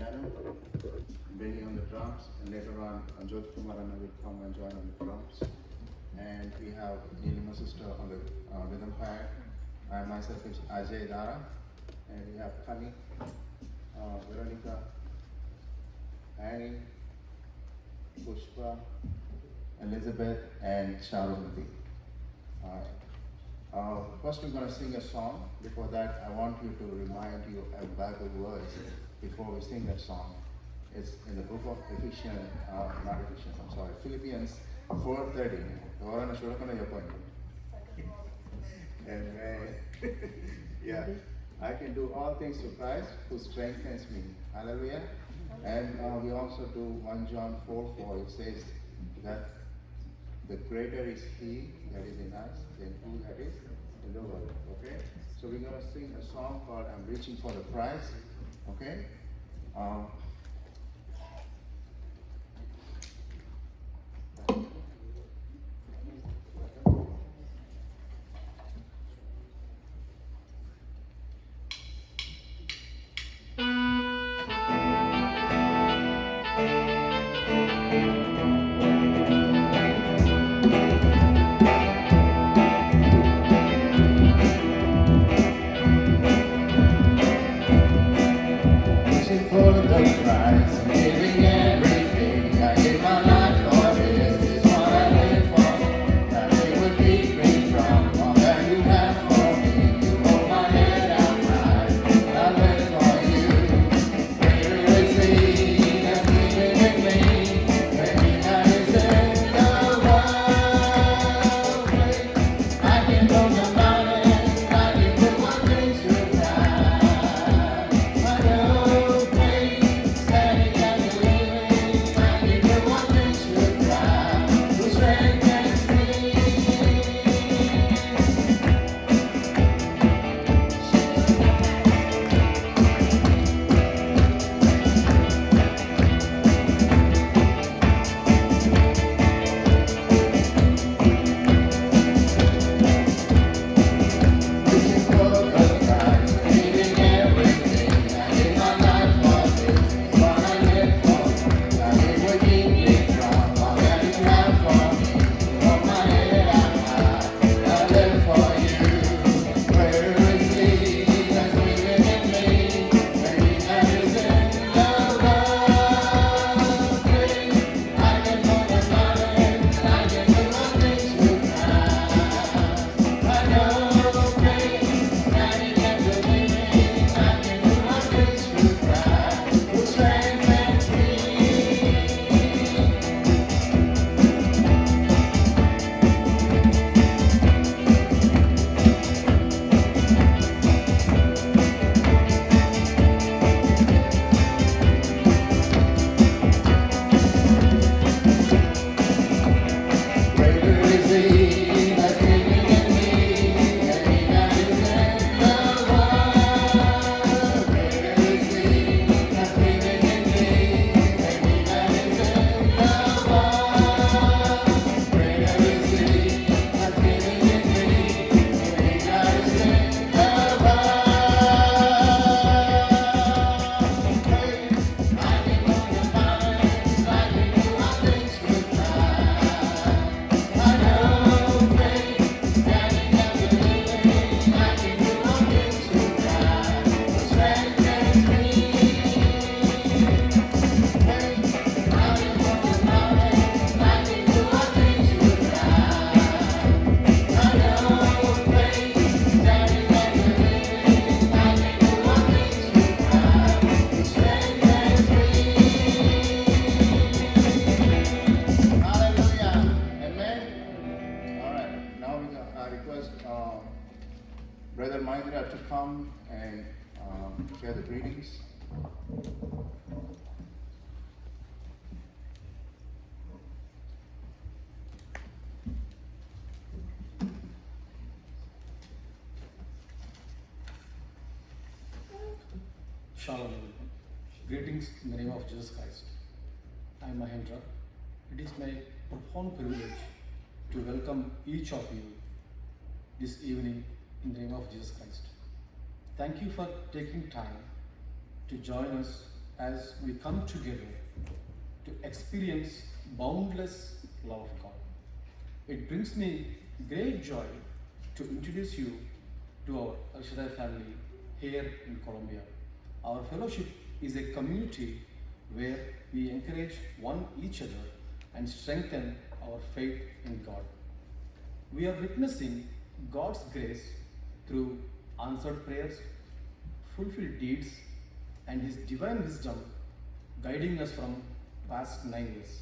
piano, Benny on the drums, and later on Jyoti Kumarana will come and join on the drums. And we have Neelima sister on the rhythm pad. I myself is Ajay Dara, and we have Kani, Veronica, Annie, Pushpa, Elizabeth, and Sharonati. First, we're going to sing a song. Before that, I want you to remind you of Bible words before we sing that song. It's in the book of Ephesians, not Ephesians, I'm sorry, Philippians 4:30. ఎవరైనా చూడకుండా చెప్పండి. And yeah, I can do all things through Christ who strengthens me. Hallelujah. And we also do 1 John 4:4. It says that the greater is He that is in us than who that is in the world. Okay? So we're going to sing a song called I'm Reaching for the Prize. Okay? For the prize, giving everything. I give my life for this. Is what I live for. That it would keep me from all that you have for me. You hold my head out high. I live for you. Greater is He that's living in me than He that is in the world. I can go the mountain. I can do all things through Christ. I know. Brother Mahendra to come and share the greetings. Shalom. Greetings in the name of Jesus Christ. I am Mahendra. It is my profound privilege to welcome each of you this evening in the name of Jesus Christ. Thank you for taking time to join us as we come together to experience boundless love of God. It brings me great joy to introduce you to our El Shaddai family here in Colombia. Our fellowship is a community where we encourage each other and strengthen our faith in God. We are witnessing God's grace through answered prayers, fulfilled deeds, and His divine wisdom guiding us from past 9 years.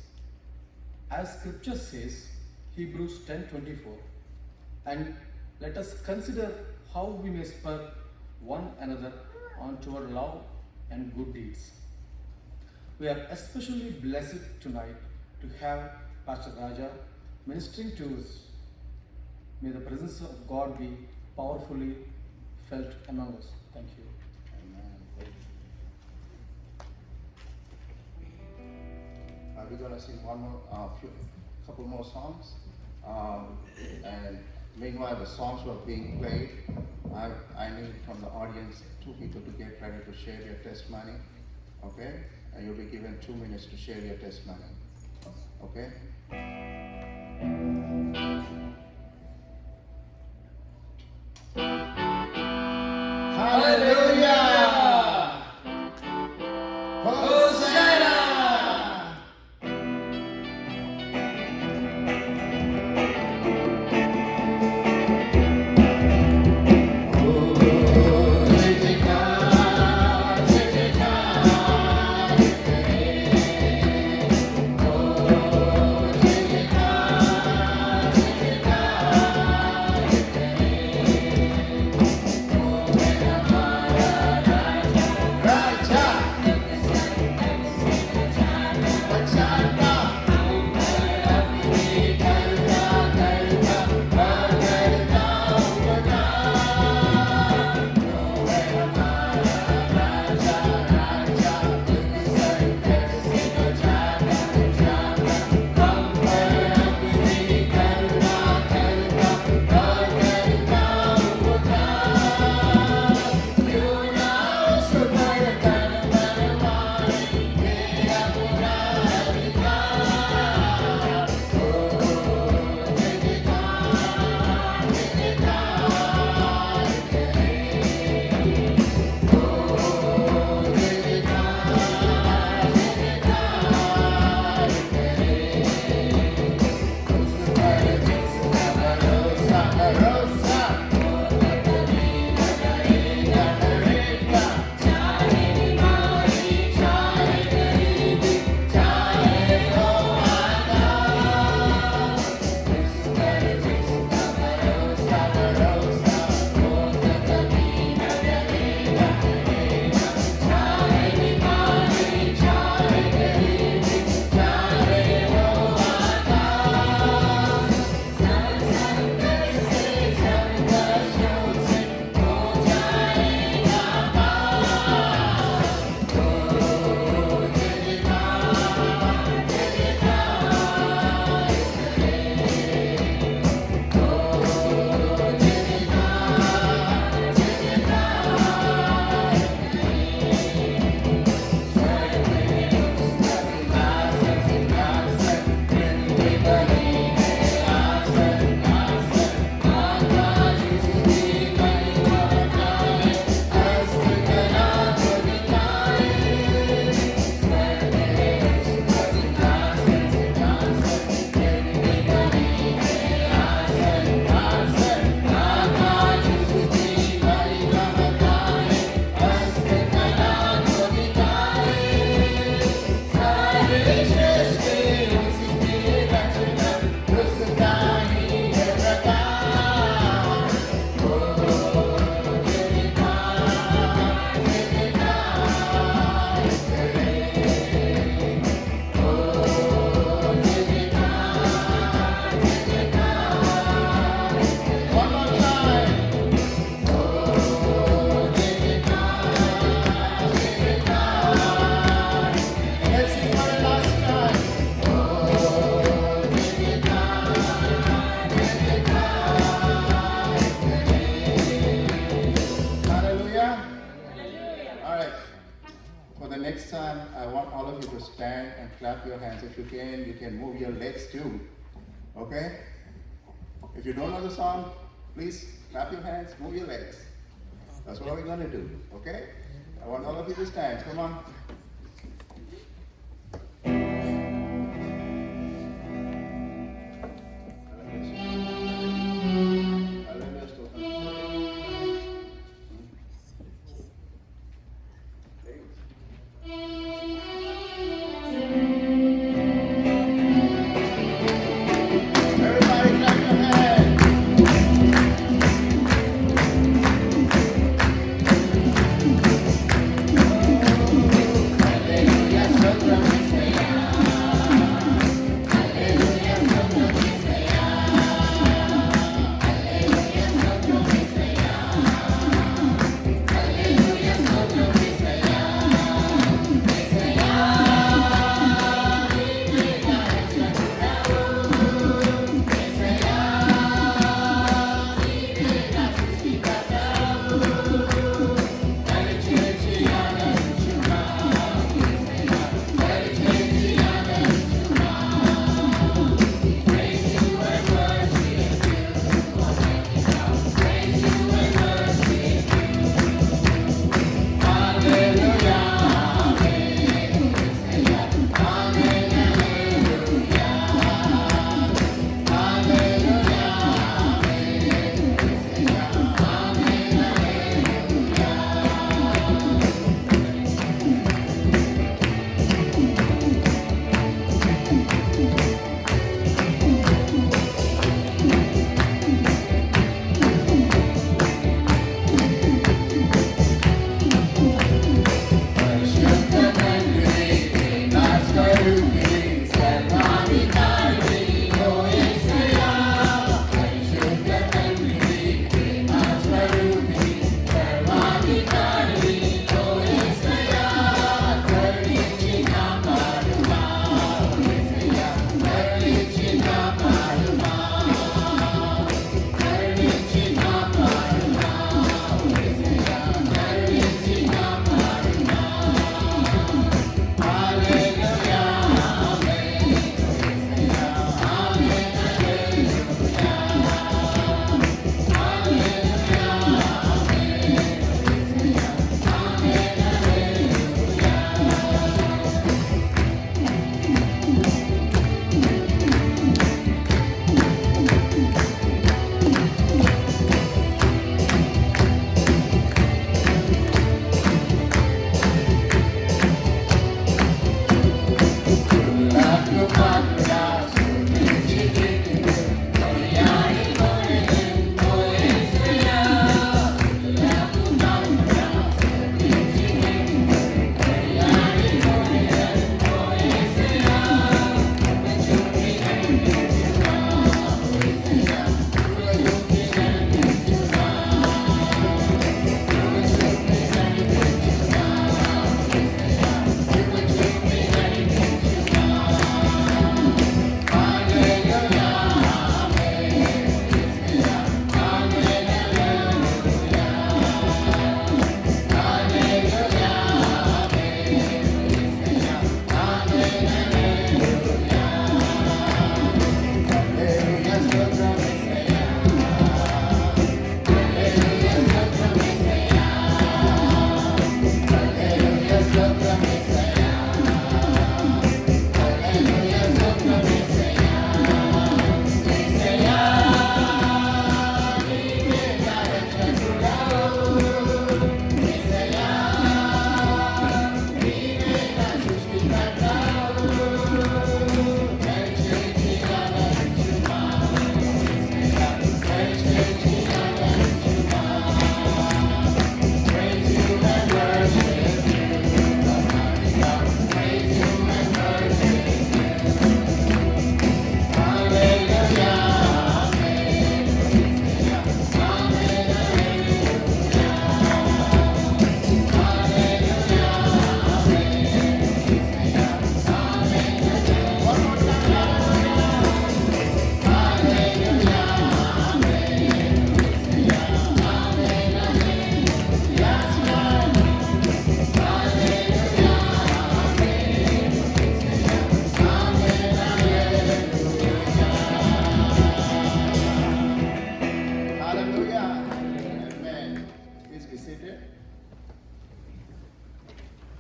As Scripture says, Hebrews 10:24, and let us consider how we may spur one another on toward love and good deeds. We are especially blessed tonight to have Pastor Raja ministering to us. May the presence of God be powerfully felt among us. Thank you. Amen. We're gonna sing couple more songs, and meanwhile the songs were being played. I need from the audience 2 people to get ready to share your testimony. Okay, and you'll be given 2 minutes to share your testimony. Okay. Hallelujah! Hosanna! For the next time, I want all of you to stand and clap your hands. If you can move your legs too. Okay? If you don't know the song, please clap your hands, move your legs. That's what we're going to do. Okay? I want all of you to stand. Come on. Everybody clap your hands.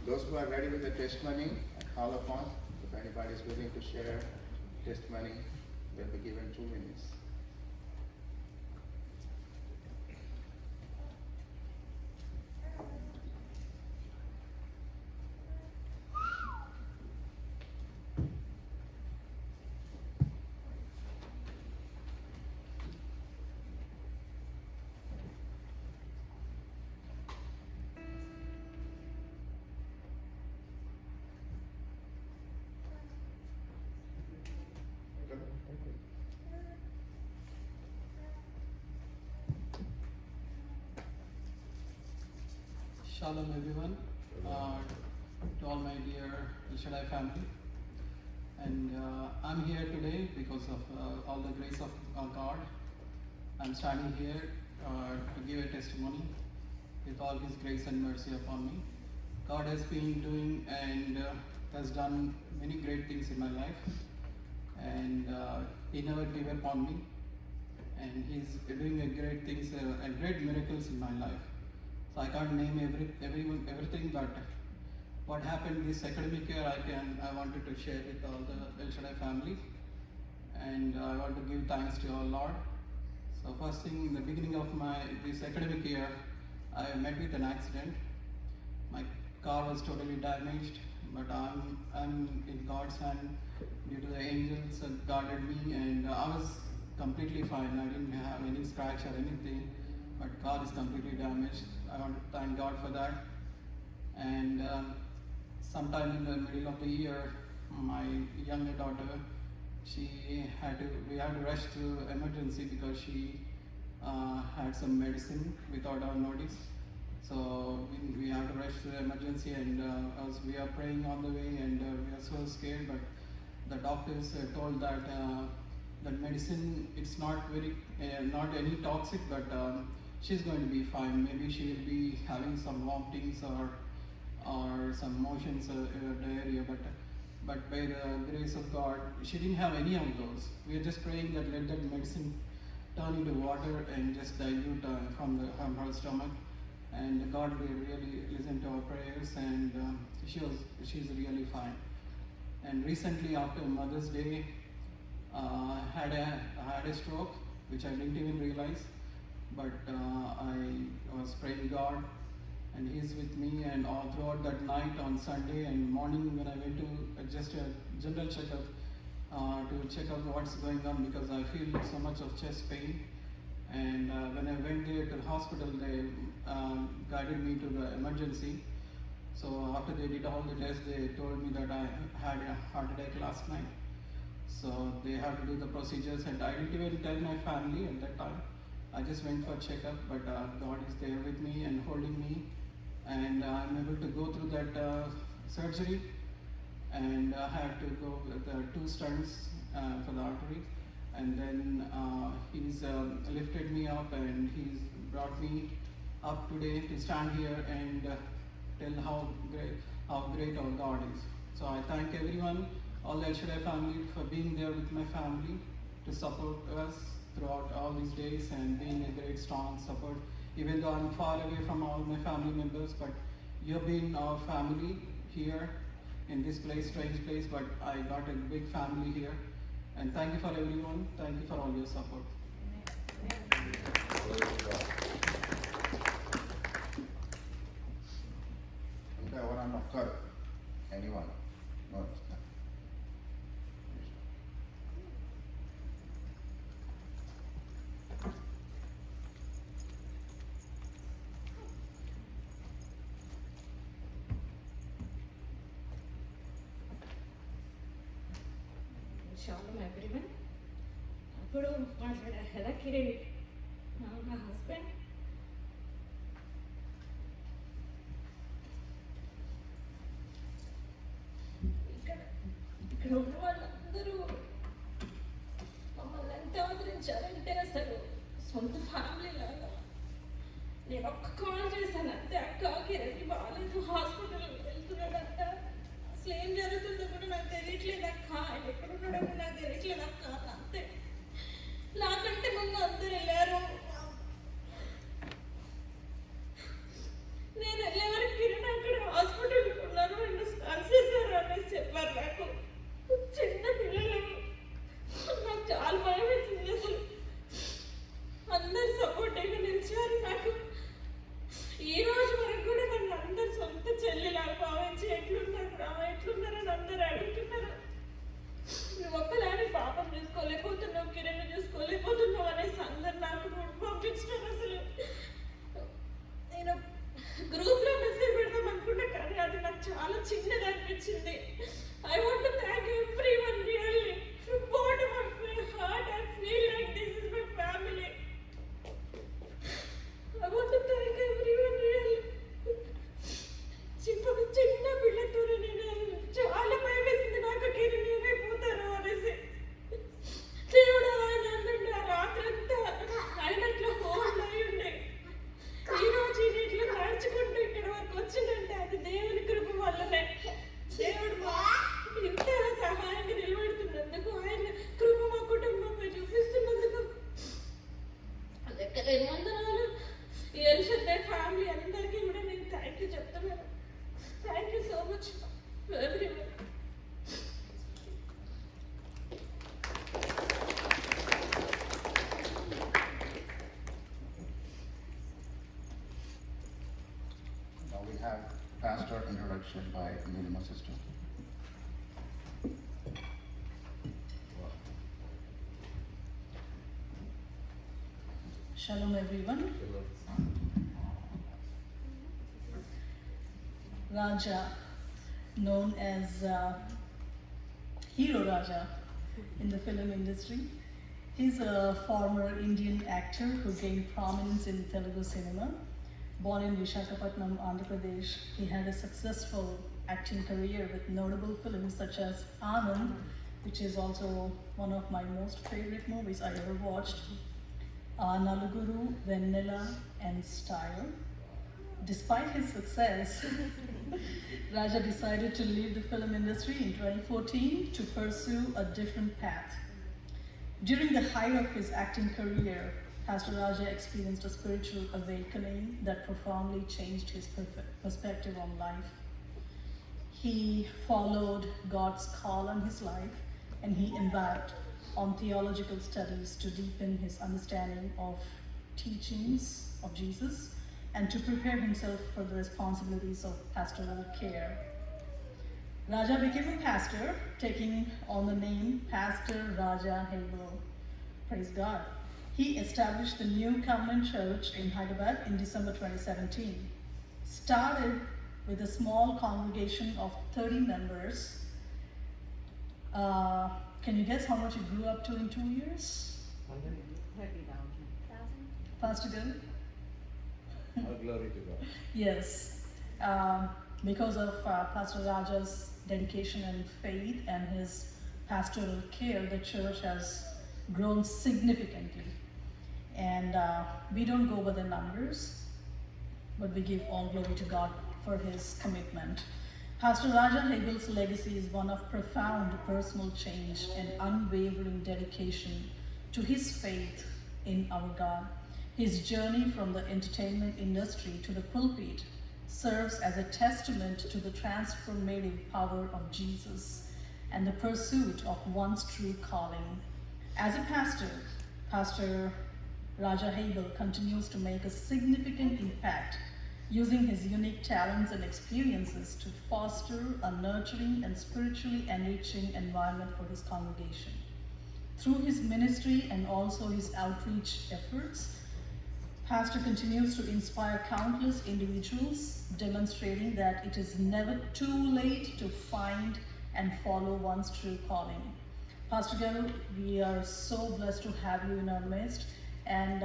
those who are ready with the testimony, I call upon. If anybody is willing to share testimony, they'll be given 2 minutes. Shalom everyone, to all my dear El Shaddai family, and I'm here today because of all the grace of God. I'm standing here to give a testimony with all His grace and mercy upon me. God has been doing and has done many great things in my life, and He never gave up on me, and He's doing a great things and great miracles in my life. So I can't name everything, but what happened this academic year, I wanted to share with all the El Shaddai family, and I want to give thanks to our Lord. So first thing, in the beginning of this academic year, I met with an accident. My car was totally damaged, but I'm in God's hand due to the angels that guarded me, and I was completely fine. I didn't have any scratch or anything, but car is completely damaged. I want to thank God for that. And sometime in the middle of the year, my younger daughter, we had to rush to emergency because she had some medicine without our notice. So we have to rush to the emergency, and as we are praying on the way, and we are so scared, but the doctors told that that medicine, it's not any toxic, but she's going to be fine. Maybe she will be having some vomitings or some motions diarrhea, but by the grace of God, she didn't have any of those. We are just praying that let that medicine turn into water and just dilute from her stomach. And God really listened to our prayers, and she's really fine. And recently, after Mother's Day, I had a stroke, which I didn't even realize. But I was praying God, and He's with me, and all throughout that night on Sunday and morning when I went to just a general checkup to check out what's going on, because I feel so much of chest pain. And when I went there to the hospital, they guided me to the emergency. So after they did all the tests, they told me that I had a heart attack last night. So they had to do the procedures, and I didn't even tell my family at that time. I just went for checkup, but God is there with me and holding me, and I'm able to go through that surgery, and I had to go with 2 stents for the artery, and then He's lifted me up, and He's brought me up today to stand here and tell how great our God is. So I thank everyone, all the El Shaddai family, for being there with my family to support us throughout all these days and being a great strong support. Even though I'm far away from all my family members, but you've been our family here in this place, strange place, but I got a big family here. And thank you for everyone. Thank you for all your support. ఇంకా ఎవరన్నా ఒక్కరు, anyone? No. Shalom everyone. ఇప్పుడు మాట్లాడారు కదా కిరణ్, నా husband. ఇక్కడ ఉన్న వాళ్ళందరూ మమ్మల్ని ఎంత ఆదరించారంటే అసలు సొంత ఫ్యామిలీ లాగా. నేను ఒక్క కాల్ చేశాను అంతే, అక్క కిరణ్కి బాగాలేదు, హాస్పిటల్కి వెళ్తున్నాడంట, అసలు ఏం జరుగుతుందో కూడా నాకు తెలియట్లేదు అక్క, ఆయన ఎక్కడున్నాడో నాకు తెలియట్లేదు అక్క అంతే. నాకంటే ముందు అందరు వెళ్ళారు. నేను వెళ్ళే వరకు కిరణ్ అక్కడ హాస్పిటల్కి ఉన్నాడు. have pastor introduction by Nilima sister. Shalom everyone. Raja, known as Hero Raja in the film industry. He's a former Indian actor who gained prominence in Telugu cinema. Born in Visakhapatnam, Andhra Pradesh, he had a successful acting career with notable films such as Anand, which is also one of my most favorite movies I ever watched, Naluguru, Vennela, and Style. Despite his success, Raja decided to leave the film industry in 2014 to pursue a different path. During the height of his acting career, Pastor Raja experienced a spiritual awakening that profoundly changed his perspective on life. He followed God's call on his life, and he embarked on theological studies to deepen his understanding of teachings of Jesus and to prepare himself for the responsibilities of pastoral care. Raja became a pastor, taking on the name Pastor Raja Hegel. Praise God. He established the New Covenant Church in Hyderabad in December 2017. Started with a small congregation of 30 members. Can you guess how much it grew up to in 2 years? 30,000. Pastor Gil? All glory to God. Yes. Because of Pastor Raja's dedication and faith and his pastoral care, the church has grown significantly. And we don't go by the numbers, but we give all glory to God for his commitment. Pastor Raja Hegel's legacy is one of profound personal change and unwavering dedication to his faith in our God. His journey from the entertainment industry to the pulpit serves as a testament to the transformative power of Jesus and the pursuit of one's true calling. As a pastor, Pastor Raja Hegel continues to make a significant impact, using his unique talents and experiences to foster a nurturing and spiritually enriching environment for his congregation. Through his ministry and also his outreach efforts, Pastor continues to inspire countless individuals, demonstrating that it is never too late to find and follow one's true calling. Pastor Garu, we are so blessed to have you in our midst. And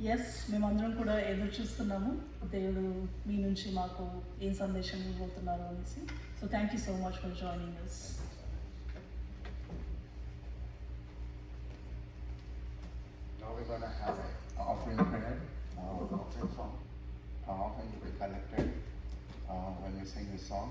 yes, మేమందరం కూడా ఎదురు చూస్తున్నాము దేవుడు మీ నుంచి మాకు ఏం సందేశం ఇవ్వబోతున్నారు అనేసి. So thank you so much for joining us. Now we're going to have an offering prayer. Offering song. Offering will be collected when we sing this song.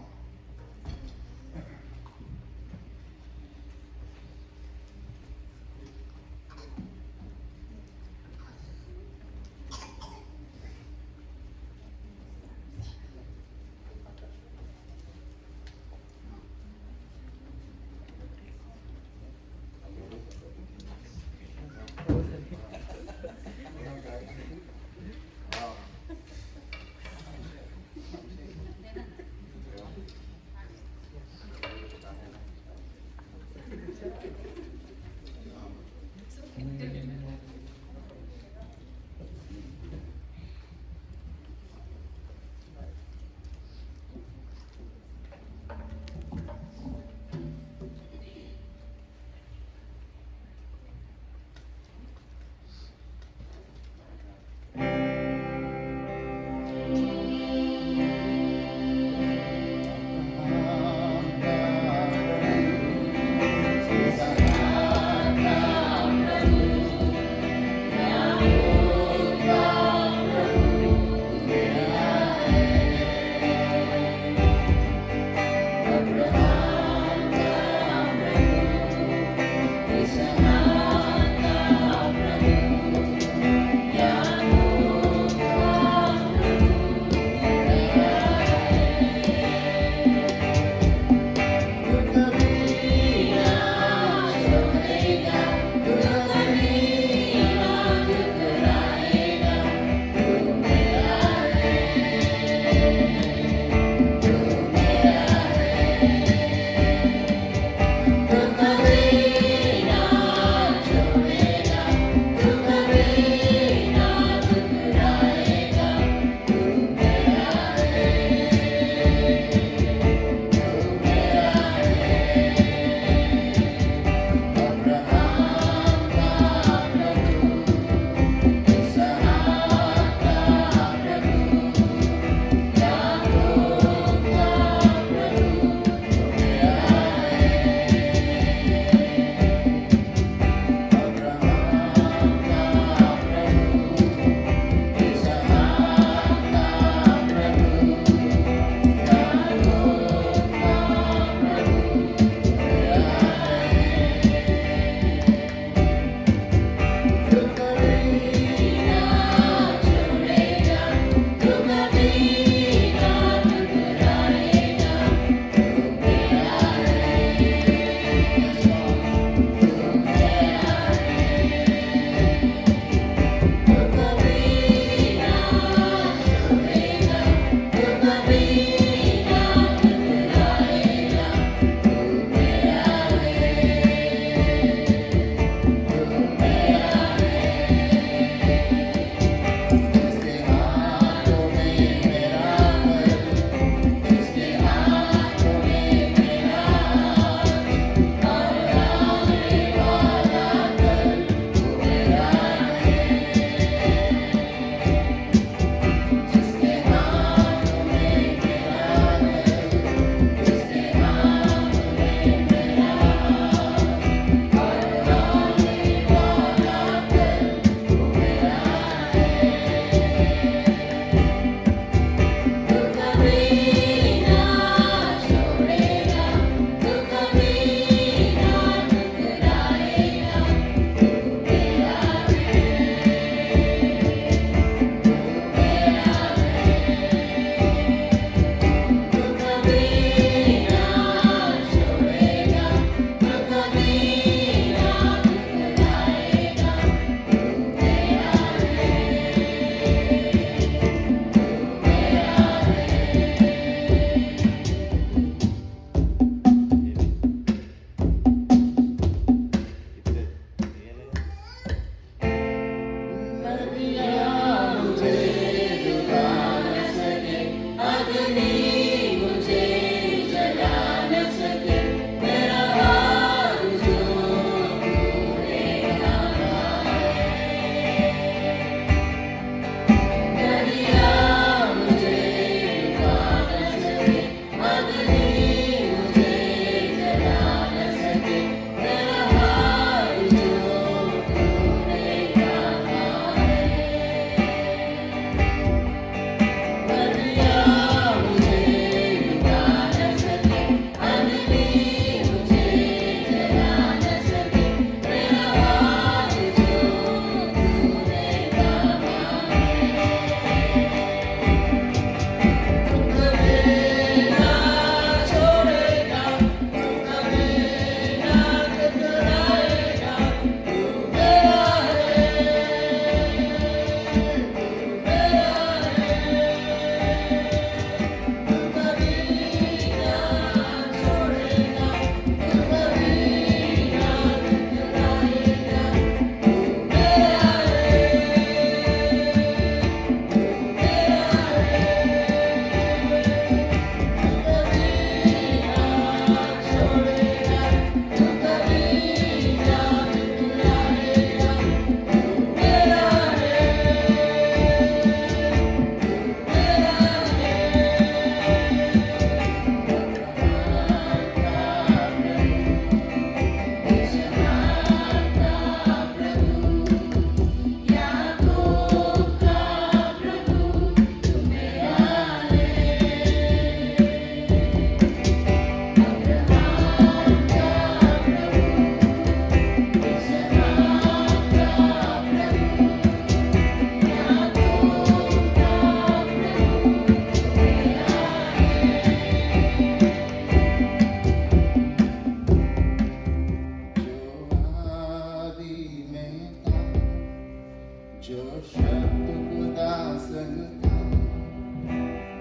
जो शब्द खुदा संग था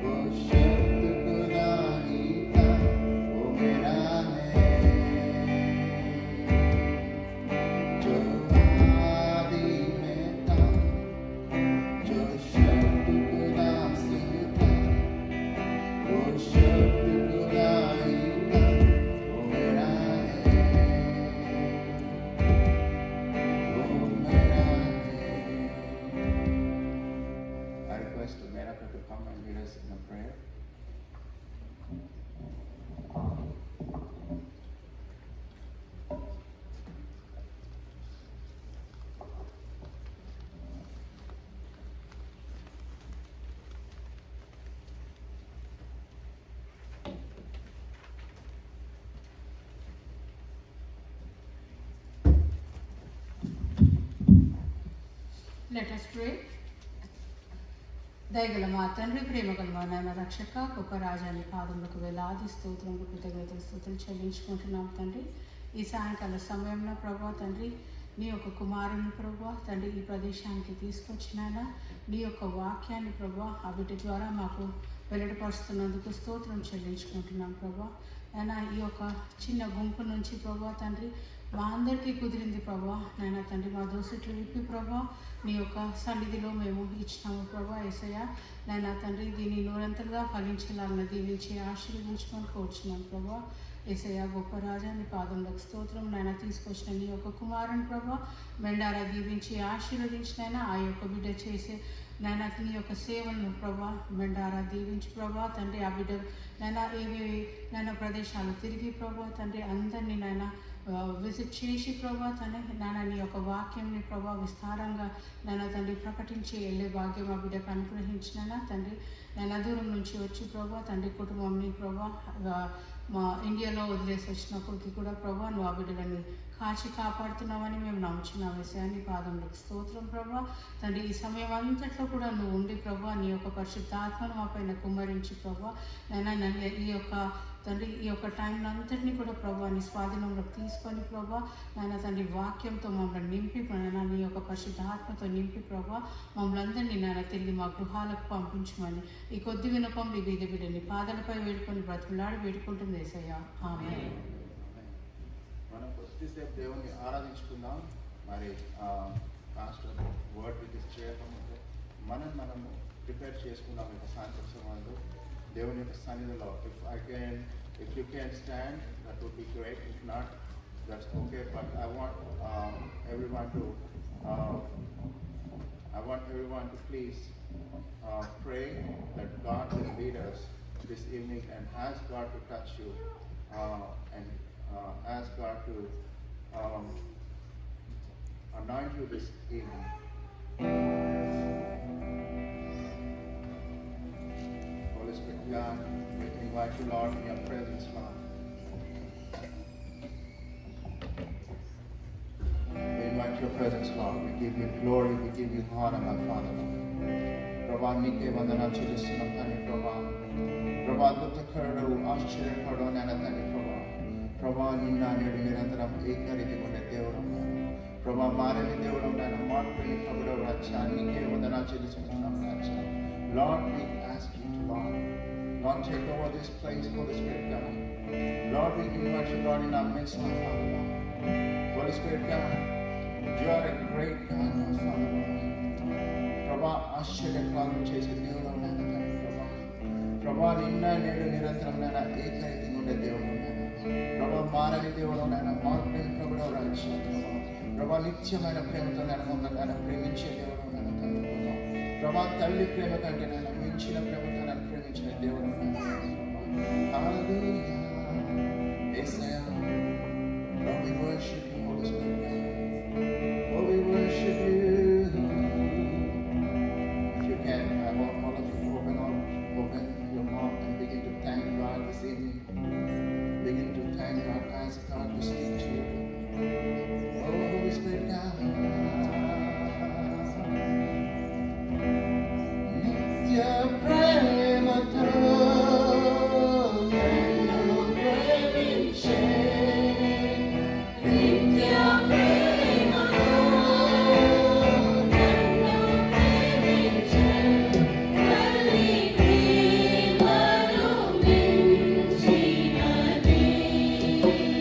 वो शब्द खुदा ही था वो मेरा है जो आदि में था जो शब्द खुदा संग था वो शब्द खुदा ही था वो मेरा है वो मेरा है। I request America to come and lead us in a prayer. Let us pray. దయగల మా తండ్రి ప్రేమగల మా నాయన రక్షక గొప్ప రాజాని పాదములకు వేలాది స్తోత్రములు కృతజ్ఞతలు స్తుతులు చెల్లించుకుంటున్నాం తండ్రి. ఈ సాయంకాల సమయంలో ప్రభా తండ్రి నీ యొక్క కుమారుని ప్రభా తండ్రి ఈ ప్రదేశానికి తీసుకొచ్చినాయన నీ యొక్క వాక్యాన్ని ప్రభా ఆ బిడ్డ ద్వారా మాకు వెల్లడిపరుస్తున్నందుకు స్తోత్రం చెల్లించుకుంటున్నాం ప్రభా. అయినా ఈ యొక్క చిన్న గుంపు నుంచి ప్రభా తండ్రి మా అందరికీ కుదిరింది ప్రభా నాయన తండ్రి మా దోసట్లు విప్పి ప్రభా నీ యొక్క సన్నిధిలో మేము ఇచ్చినాము ప్రభా యేసయ్య నాయన తండ్రి దీన్ని నూరంతలుగా ఫలించేలాగా దీవించి ఆశీర్వదించుకొని కోరుచున్నాను ప్రభా. యేసయ్య గొప్ప రాజా నీ పాదంలోకి స్తోత్రం నాయన తీసుకొచ్చిన నీ యొక్క కుమారుని ప్రభా మెండారా దీవించి ఆశీర్వదించినైనా ఆ యొక్క బిడ్డ చేసే నాయన నీ యొక్క సేవలను ప్రభా మెండారా దీవించి ప్రభా తండ్రి ఆ బిడ్డ నాయన ఏవేవి నాయన ప్రదేశాలు తిరిగి ప్రభా తండ్రి అందరినీ నాయన విజిట్ చేసి ప్రభా తండ్రి నాన్న నీ యొక్క వాక్యంని ప్రభా విస్తారంగా నాన్న తండ్రి ప్రకటించి వెళ్ళే భాగ్యం ఆ బిడ్డకు అనుగ్రహించిన తండ్రి నాన్న దూరం నుంచి వచ్చి ప్రభా తండ్రి కుటుంబంని ప్రభా మా ఇండియాలో వదిలేసి వచ్చినప్పటికీ కూడా ప్రభా నువ్వు ఆ బిడ్డలని కాచి కాపాడుతున్నావని మేము నమ్ముచున్నాం విషయాన్ని పాదంలోకి స్తోత్రం ప్రభా తండ్రి. ఈ సమయం అంతట్లో కూడా నువ్వు ఉండి ప్రభా నీ యొక్క పరిశుద్ధాత్మను మా పైన కుమ్మరించి ప్రభా నన్ను ఈ యొక్క తండ్రి ఈ యొక్క టైంలో అంతటినీ కూడా ప్రభా నీ స్వాధీనంలోకి తీసుకొని ప్రభా నాయన తండ్రి వాక్యంతో మమ్మల్ని నింపి నాయన నీ యొక్క పరిశుద్ధాత్మతో నింపి ప్రభా మమ్మల్ని అందరినీ నాయన తిరిగి మా గృహాలకు పంపించమని ఈ కొద్ది వినపం ఈ బీద బిడ్డని పాదలపై వేడుకొని బ్రతుకులాడి వేడుకుంటుంది యేసయ్యా ఆమేన్. మనం కొద్దిసేపు దేవుని ఆరాధించుకుందాం. మరి పాస్టర్ వర్డ్ విత్ చేయకముందు మనము ప్రిపేర్ చేసుకున్నాం యొక్క సాయంత్రం సమయంలో దేవుని యొక్క సన్నిధిలో if you can stand, that would be great. If not, that's okay. But I want everyone to please pray that God will lead us this evening and ask God to touch you and ask God to anoint you this evening. Holy Spirit, God, we invite you, Lord, in your presence, Lord. We invite your presence, Lord. We give you glory, we give you honor, my Father. ప్రభా నీకే వందనాలు చెల్లిస్తున్నాం తండ్రి ప్రభా అద్భుతకరుడు ఆశ్చర్యకరుడు నాయన తండ్రి ప్రభా నిన్న నేడు నిరంతరం ఏకరీతిగా ఉండే దేవుడు ప్రభా మారని దేవుడు నాయన మార్పుని ప్రభుడు రాజ్యా నీకే వందనాలు చెల్లిస్తున్నాం రాజ్యా. Lord, we ask you to Lord, take over this place, Holy Spirit God. Lord, we invite you, Lord, in our midst, my Father, Lord. Holy Spirit God, you are a great God, my Father, Lord. ప్రభా ఆశ్చర్యకాలు చేసే దేవుడు నాయన తండ్రి ప్రభా నిన్న నేడు నిరంతరం నాయన ఏకరీతిగా ఉండే దేవుడు నాయన ప్రభా మారని దేవుడు నాయన మార్పుని ప్రభుడు రాజ్యం ప్రభా నిత్యమైన ప్రేమతో నాయన ప్రేమించే దేవుడు నాయన తండ్రి ప్రభా తల్లి ప్రేమ కంటే నాయన మించిన ప్రేమతో నన్ను ప్రేమించిన దేవుడు హల్లెలూయా యేసయ్యా. Lord, we worship you, Holy Spirit God. Oh, we worship you. I want all of you to open your mouth and begin to thank God this evening. Begin to thank God, ask God to speak to you. Oh, Holy Spirit God. Nitya premato nanu preminche. Nitya premato Thank you.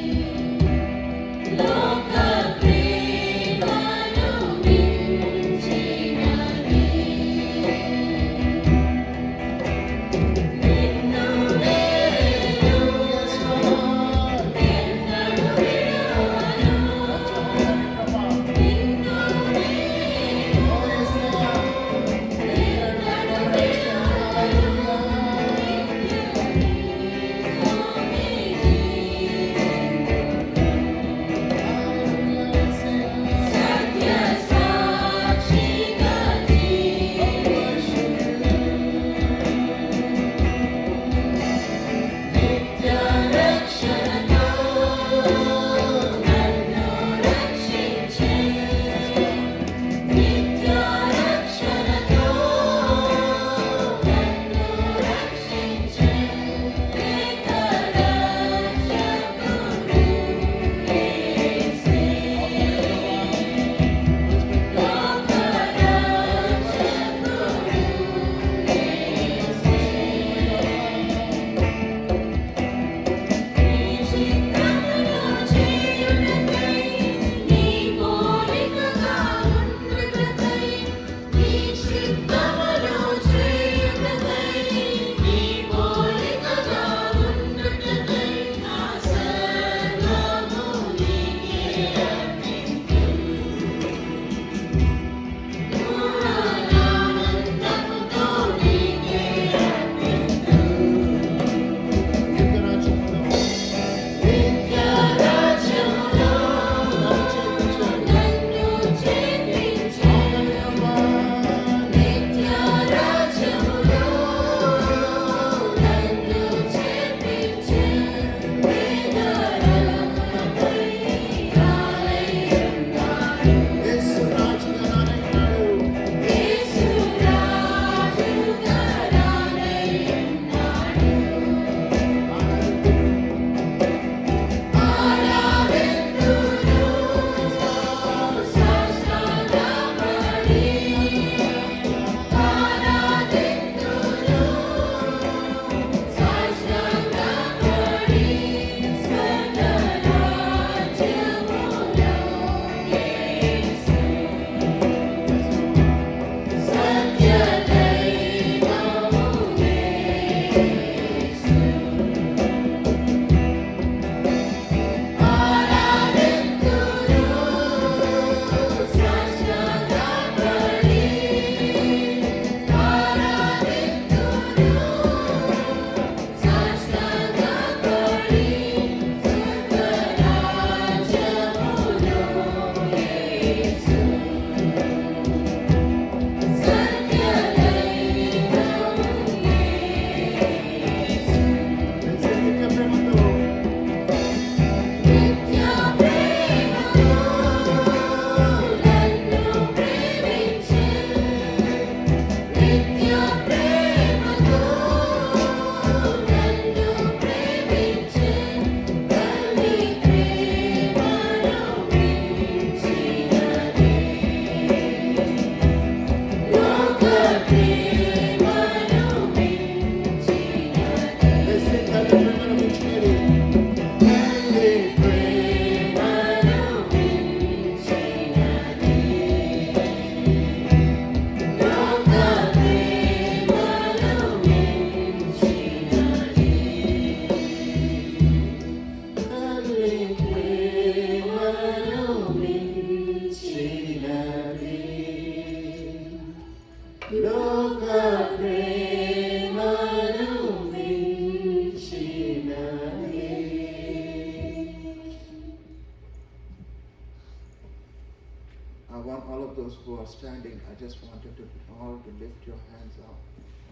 those who are standing, I just wanted to all to lift your hands up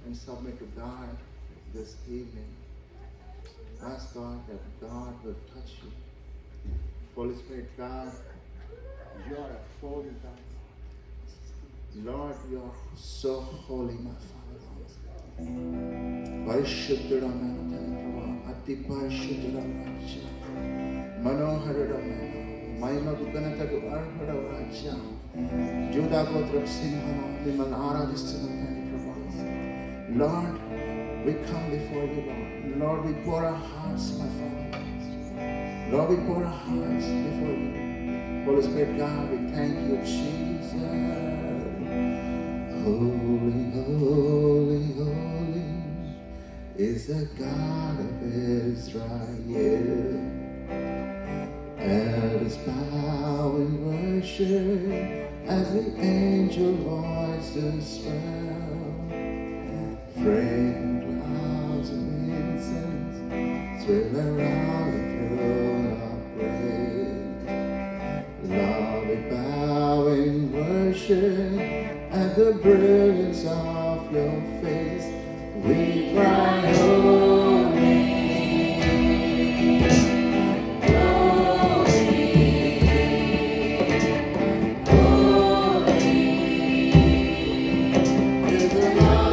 and submit to God this evening. Ask God that God will touch you. Holy Spirit, God, you are a holy God. Lord, you are so holy, my Father. పరిశుద్ధుడమైన ప్రభా, అతి పరిశుద్ధుడమైన మనోహరుడమైన మహిమకు ఘనతకు అర్హుడవు రాజ్యా, యూదా గోత్రపు సింహము మిమ్మల్ని ఆరాధిస్తున్నాం ప్రభా. Lord, we come before you, Lord. Lord, we pour our hearts, my Father. Lord, we pour our hearts before you. Holy Spirit, God, we thank you, Jesus. Holy, holy, holy is the God of Israel. Elders bow in worship as the angel voices swell. Fragrant clouds of incense thrill around the throne of grace. Lord, we bow in worship at the brilliance of your face. We cry, holy, holy, holy is the Lord.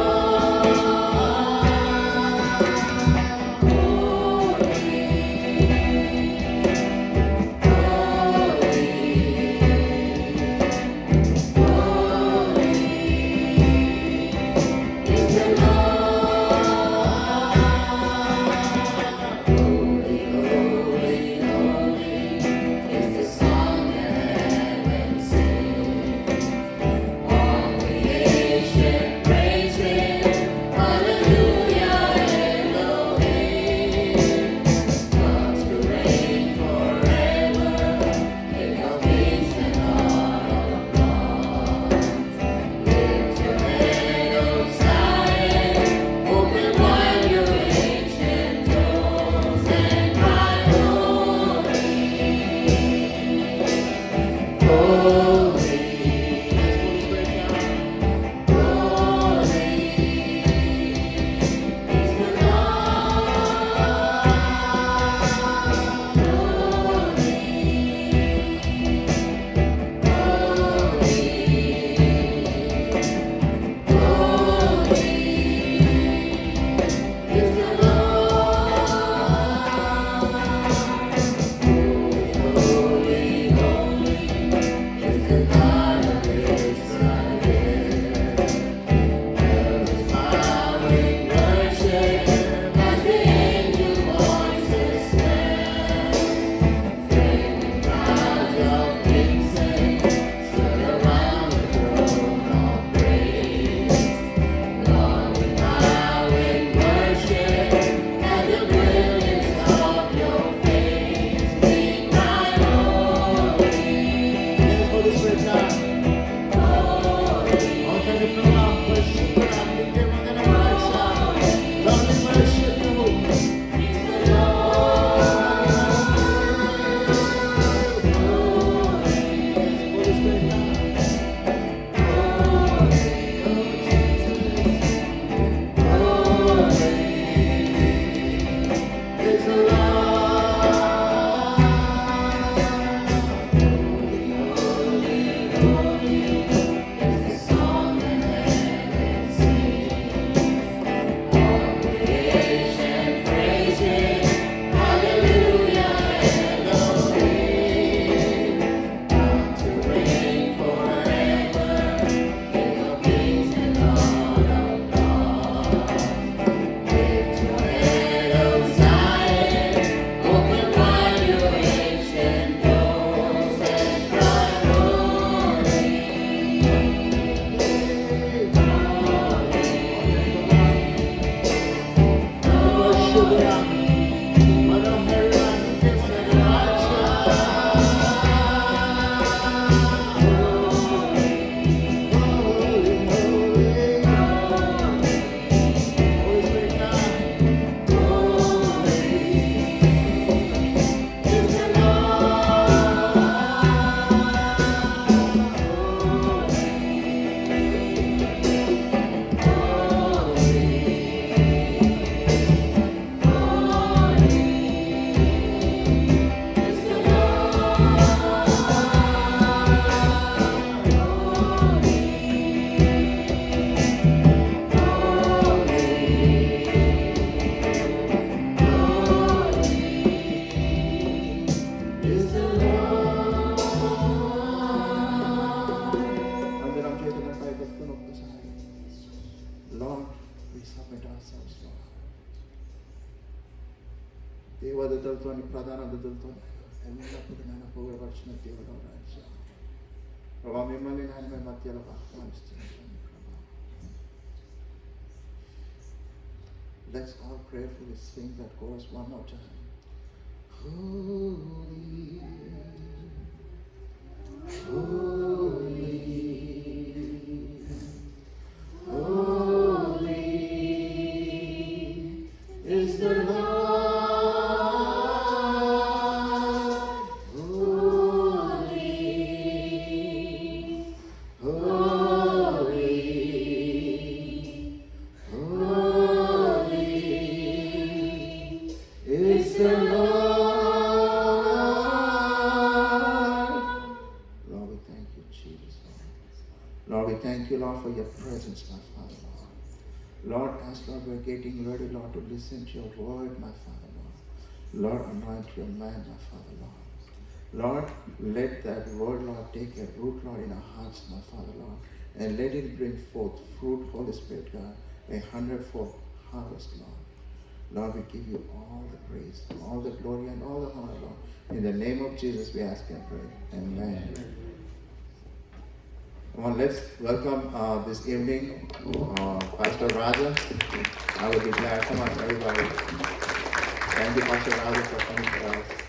దేవదూతలతో ప్రధాన దూతలతో ఎల్లప్పుడూ నేను పొగడపరిచిన దేవుడు రాజ్యం ప్రభా మిమ్మల్ని నేను మీ మధ్యలో ఆహ్వానిస్తున్నాను ప్రభా. Let's all prayerfully sing that chorus one more time. Holy, holy, holy is the Lord. Holy, holy, holy is the Lord. Lord, we thank you, Jesus. Lord, we thank you, Lord, for your presence, my Father, Lord. Lord, as Lord, we're getting ready, Lord, to listen to your word, my Father, Lord. Lord, anoint your man, my Father, Lord. Lord, let that word, Lord, take a root, Lord, in our hearts, my Father, Lord. And let it bring forth fruit, Holy Spirit, God, a 100-fold harvest, Lord. Lord, we give you all the praise, all the glory, and all the honor, Lord. In the name of Jesus, we ask and pray. Amen. Come on, let's welcome this evening Pastor Raja. I would be glad. Come on, everybody. Thank you, Pastor Raja, for coming to us.